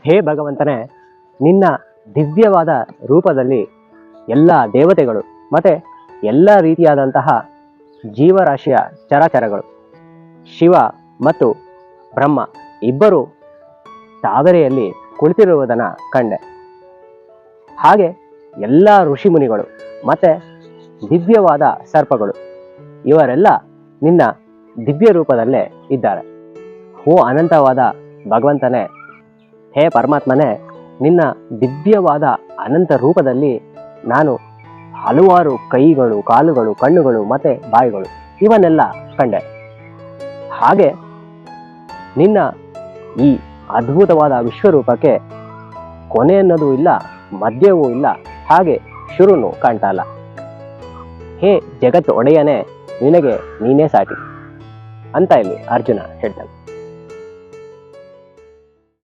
ಹೇ ಭಗವಂತನೇ, ನಿನ್ನ ದಿವ್ಯವಾದ ರೂಪದಲ್ಲಿ ಎಲ್ಲ ದೇವತೆಗಳು ಮತ್ತು ಎಲ್ಲ ರೀತಿಯಾದಂತಹ ಜೀವರಾಶಿಯ ಚರಾಚರಗಳು, ಶಿವ ಮತ್ತು ಬ್ರಹ್ಮ ಇಬ್ಬರು ತಾವರೆಯಲ್ಲಿ ಕುಳಿತಿರುವುದನ್ನು ಕಂಡೆ. ಹಾಗೆ ಎಲ್ಲ ಋಷಿಮುನಿಗಳು ಮತ್ತು ದಿವ್ಯವಾದ ಸರ್ಪಗಳು ಇವರೆಲ್ಲ ನಿನ್ನ ದಿವ್ಯ ರೂಪದಲ್ಲೇ ಇದ್ದಾರೆ. ಓ ಅನಂತವಾದ ಭಗವಂತನೇ, ಹೇ ಪರಮಾತ್ಮನೇ, ನಿನ್ನ ದಿವ್ಯವಾದ ಅನಂತ ರೂಪದಲ್ಲಿ ನಾನು ಹಲವಾರು ಕೈಗಳು, ಕಾಲುಗಳು, ಕಣ್ಣುಗಳು ಮತ್ತು ಬಾಯಿಗಳು ಇವನ್ನೆಲ್ಲ ಕಂಡೆ. ಹಾಗೆ ನಿನ್ನ ಈ ಅದ್ಭುತವಾದ ವಿಶ್ವರೂಪಕ್ಕೆ ಕೊನೆ ಅನ್ನೋದು ಇಲ್ಲ, ಮಧ್ಯವೂ ಇಲ್ಲ, ಹಾಗೆ ಶುರುನು ಕಾಣ್ತಾ ಇಲ್ಲ. ಹೇ ಜಗತ್ತು ಒಡೆಯನೇ, ನಿನಗೆ ನೀನೇ ಸಾಟಿ ಅಂತ ಇಲ್ಲಿ ಅರ್ಜುನ ಹೇಳ್ತಾನೆ.